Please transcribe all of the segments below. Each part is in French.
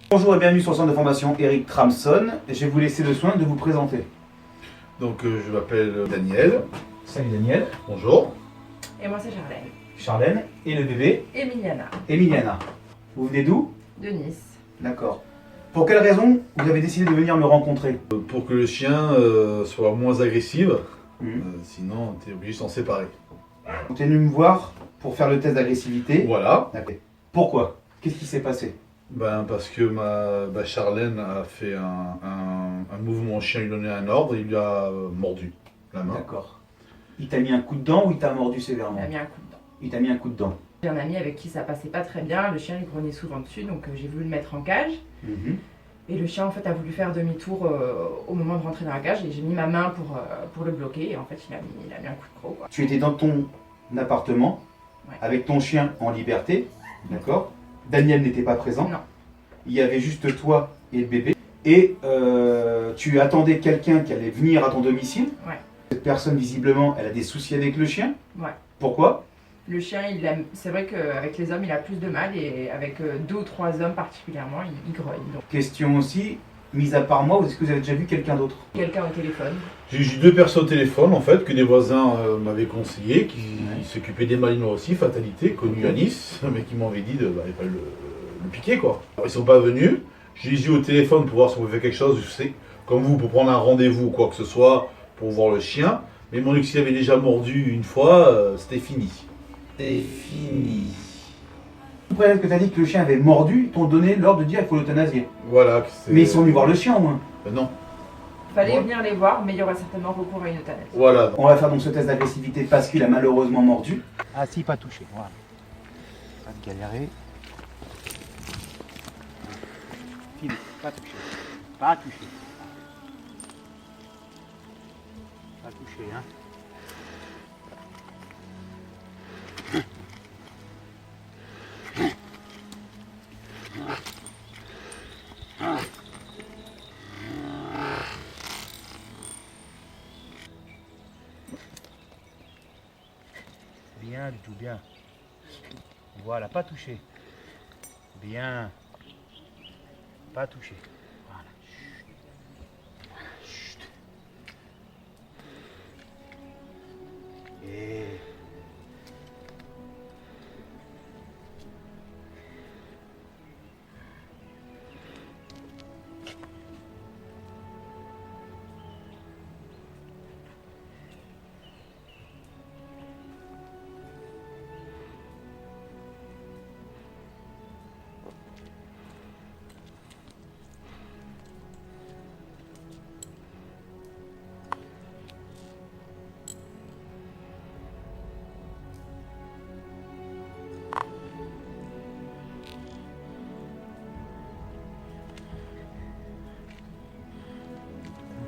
Bonjour et bienvenue sur le centre de formation Eric Tramson. Je vais vous laisser le soin de vous présenter. Donc je m'appelle Daniel. Salut Daniel. Bonjour. Et moi c'est Charlène. Charlène et le bébé Emiliana. Emiliana. Vous venez d'où? De Nice. D'accord. Pour quelle raison vous avez décidé de venir me rencontrer? Pour que le chien soit moins agressif, Mhm. sinon tu es obligé de s'en séparer. Vous êtes venu me voir pour faire le test d'agressivité. Voilà. D'accord. Pourquoi? Qu'est-ce qui s'est passé? Parce que Charlène a fait un mouvement, le chien lui donnait un ordre, il lui a mordu la main. D'accord. Il t'a mis un coup de dent ou il t'a mordu sévèrement? Il a mis un coup de dent. Il t'a mis un coup de dent. J'ai un ami avec qui ça passait pas très bien, le chien lui grognait souvent dessus, donc j'ai voulu le mettre en cage. Mhm. Et le chien en fait a voulu faire demi-tour au moment de rentrer dans la cage et j'ai mis ma main pour le bloquer et en fait il a mis un coup de croc, quoi. Tu étais dans ton appartement, Ouais. avec ton chien en liberté, d'accord? Daniel n'était pas présent. Non. Il y avait juste toi et le bébé. Et tu attendais quelqu'un qui allait venir à ton domicile. Ouais. Cette personne, visiblement, elle a des soucis avec le chien. Ouais. Pourquoi? Le chien, c'est vrai qu'avec les hommes il a plus de mal et avec 2 ou 3 hommes particulièrement il grogne. Donc Question aussi, mis à part moi, est-ce que vous avez déjà vu quelqu'un d'autre? quelqu'un au téléphone. J'ai eu 2 personnes au téléphone en fait, que des voisins m'avaient conseillé, qui Ouais. s'occupaient des malinois aussi, fatalité, connus à Nice, mais qui m'avaient dit de pas le piquer quoi. Alors, ils sont pas venus, j'ai eu au téléphone pour voir si on pouvait faire quelque chose, je sais, comme vous, pour prendre un rendez-vous ou quoi que ce soit, pour voir le chien, mais mon ex avait déjà mordu une fois, c'était fini. C'était fini. Peut-être que tu as dit que le chien avait mordu, ils t'ont donné l'ordre de dire qu'il faut l'euthanasier. Voilà. Mais ils sont venus voir le chien au moins. Non. Fallait Ouais. venir les voir, mais il y aura certainement recours à une euthanasie. Voilà. On va faire donc ce test d'agressivité parce qu'il a malheureusement mordu. Ah si, pas touché, voilà. Pas de galérer. Fini, pas touché. Pas touché. Pas touché, hein. Bien du tout, bien. Voilà, pas touché. Bien. Pas touché. Voilà. Chut. Et...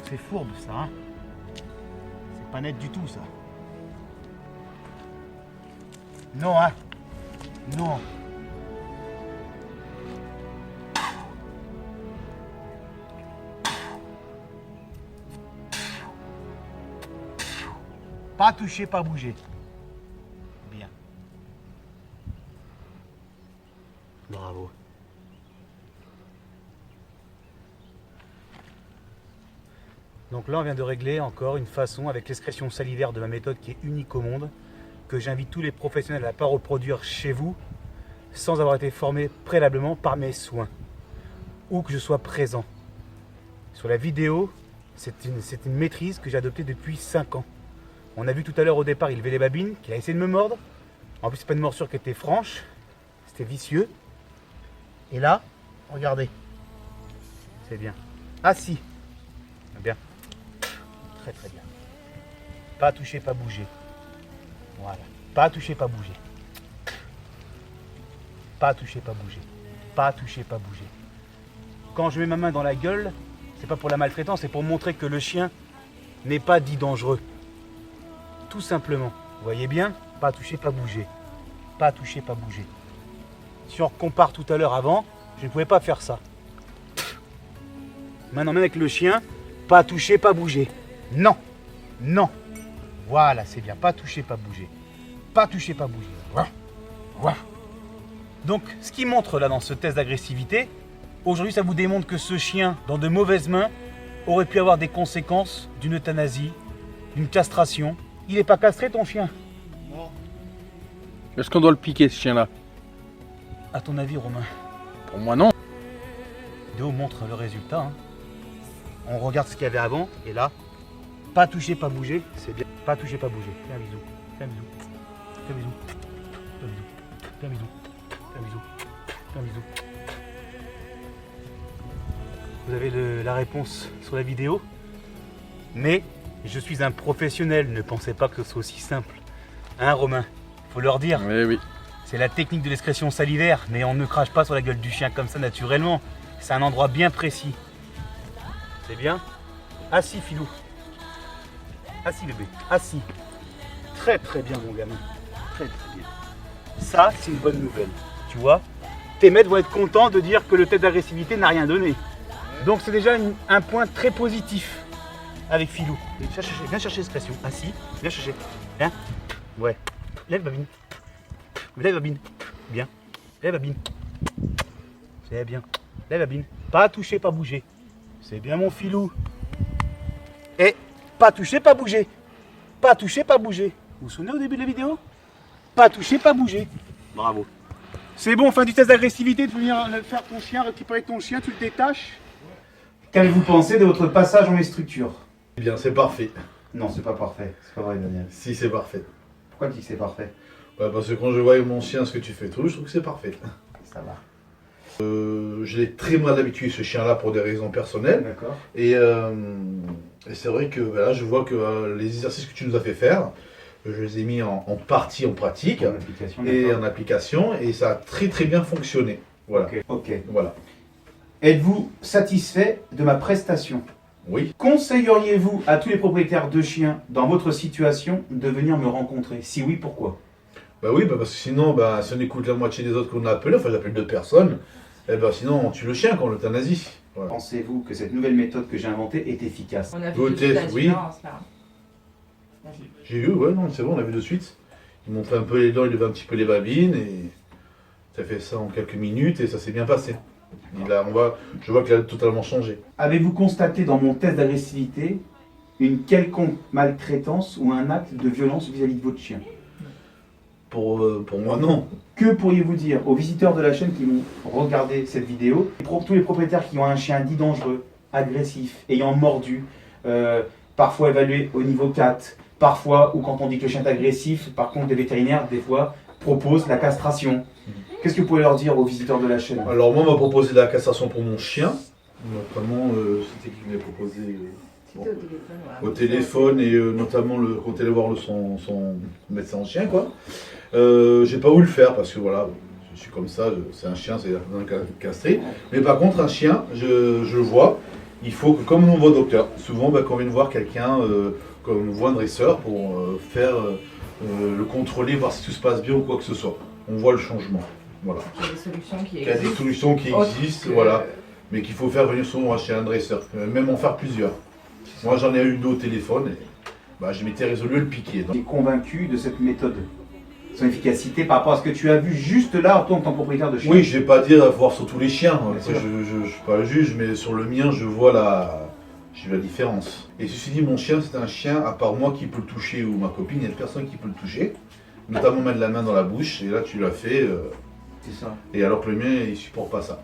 C'est fourbe ça, hein. C'est pas net du tout ça. Non, hein. Non. Pas toucher, pas bouger. Bien. Bravo. Donc là, on vient de régler encore une façon avec l'excrétion salivaire de ma méthode qui est unique au monde, que j'invite tous les professionnels à ne pas reproduire chez vous sans avoir été formé préalablement par mes soins ou que je sois présent. Sur la vidéo, c'est une maîtrise que j'ai adoptée depuis 5 ans. On a vu tout à l'heure au départ, il levait les babines, qu'il a essayé de me mordre. En plus, c'est pas une morsure qui était franche, c'était vicieux. Et là, regardez, c'est bien. Ah si, bien. Très très bien. Pas toucher, pas bouger. Voilà. Pas toucher, pas bouger. Pas toucher, pas bouger. Pas toucher, pas bouger. Quand je mets ma main dans la gueule, c'est pas pour la maltraitance, c'est pour montrer que le chien n'est pas dit dangereux. Tout simplement. Vous voyez bien? Pas toucher, pas bouger. Pas toucher, pas bouger. Si on compare tout à l'heure avant, je ne pouvais pas faire ça. Maintenant, même avec le chien, pas toucher, pas bouger. Non, non. Voilà, c'est bien. Pas toucher, pas bouger. Pas toucher, pas bouger. Voilà. Voilà. Donc, ce qui montre là dans ce test d'agressivité, Aujourd'hui, ça vous démontre que ce chien, dans de mauvaises mains, aurait pu avoir des conséquences d'une euthanasie, d'une castration. Il n'est pas castré, ton chien? Est-ce qu'on doit le piquer, ce chien-là? À ton avis, Romain? Pour moi, non. La vidéo montre le résultat. Hein. On regarde ce qu'il y avait avant, et là, pas toucher, pas bouger, c'est bien. Pas toucher, pas bouger. Fais un bisou. Fais un bisou. Fais un bisou. Fais un bisou. Fais un bisou. Fais un bisou. Vous avez la réponse sur la vidéo. Mais je suis un professionnel, ne pensez pas que ce soit aussi simple. Hein, Romain? Faut leur dire. Oui, oui. C'est la technique de l'excrétion salivaire, mais on ne crache pas sur la gueule du chien comme ça naturellement. C'est un endroit bien précis. C'est bien? Assis, Filou. Assis, bébé. Assis. Très très bien, mon gamin. Très très bien. Ça, c'est une bonne nouvelle. Tu vois? Tes maîtres vont être contents de dire que le test d'agressivité n'a rien donné. Donc c'est déjà un point très positif avec Filou. Viens chercher l'excrétion. Assis. Viens chercher. Viens. Ouais. Lève, babine. Lève, babine. Bien. Lève, babine. C'est bien. Lève, babine. Pas toucher, pas bouger. C'est bien, mon Filou. Et pas toucher, pas bouger. Pas toucher, pas bouger. Vous vous souvenez au début de la vidéo? Pas toucher, pas bouger. Bravo. C'est bon, fin du test d'agressivité, de venir faire ton chien, récupérer ton chien, tu le détaches. Qu'avez-vous pensé de votre passage en les structures? Eh bien, c'est parfait. Non, c'est pas parfait. C'est pas vrai, Daniel. Si, c'est parfait. Pourquoi tu dis que c'est parfait? Ouais, parce que quand je vois avec mon chien ce que tu fais tout, je trouve que c'est parfait. Ça va. Je l'ai très mal habitué, ce chien-là, pour des raisons personnelles. D'accord. Et c'est vrai que là, je vois que les exercices que tu nous as fait faire, je les ai mis en partie en pratique En application, et d'accord. en application, et ça a très très bien fonctionné. Voilà. Ok. Voilà. Êtes-vous satisfait de ma prestation? Oui. Conseilleriez-vous à tous les propriétaires de chiens dans votre situation de venir me rencontrer? Si oui, pourquoi? Bah oui, parce que sinon, si on écoute la moitié des autres qu'on a appelés, enfin j'appelle 2 personnes, et sinon on tue le chien quand on l'euthanasie. Voilà. Pensez-vous que cette nouvelle méthode que j'ai inventée est efficace? On a vu Peut-être, tout de suite la oui. différence, là. Vas-y. J'ai vu, ouais, non, c'est bon, on a vu de suite. Il montrait un peu les dents, il levait un petit peu les babines, et ça fait ça en quelques minutes, et ça s'est bien passé. Je vois qu'il a totalement changé. Avez-vous constaté dans mon test d'agressivité une quelconque maltraitance ou un acte de violence vis-à-vis de votre chien? Pour moi, non. Que pourriez-vous dire aux visiteurs de la chaîne qui vont regarder cette vidéo, tous les propriétaires qui ont un chien dit dangereux, agressif, ayant mordu, parfois évalué au niveau 4, parfois, ou quand on dit que le chien est agressif, par contre, les vétérinaires, des fois, proposent la castration. Qu'est-ce que vous pouvez leur dire aux visiteurs de la chaîne? Alors moi, on m'a proposé la castration pour mon chien, notamment, c'était qui m'avait proposé C'était au téléphone, au téléphone, et notamment quand il allait voir son médecin en chien, quoi. J'ai pas voulu le faire parce que voilà, je suis comme ça, c'est un chien, c'est un castré. Mais par contre, un chien, je le vois, il faut que, comme on voit au docteur, souvent quand on vient voir quelqu'un, comme on voit un dresseur, pour le contrôler, voir si tout se passe bien ou quoi que ce soit. On voit le changement. Voilà. Il y a des solutions qui Il y a des existent. solutions qui existent, voilà, mais qu'il faut faire venir souvent chez un dresseur, même en faire plusieurs. Moi j'en ai eu 2 au téléphone et je m'étais résolu à le piquer. Tu es convaincu de cette méthode, son efficacité par rapport à ce que tu as vu juste là en tant que propriétaire de chien? Oui, je ne vais pas dire à voir sur tous les chiens, Bien après, sûr. je ne suis pas le juge, mais sur le mien j'ai vu la différence. Et ceci dit, mon chien c'est un chien, à part moi qui peut le toucher ou ma copine, il n'y a personne qui peut le toucher, notamment mettre la main dans la bouche, et là tu l'as fait, C'est ça. et alors que le mien il supporte pas ça.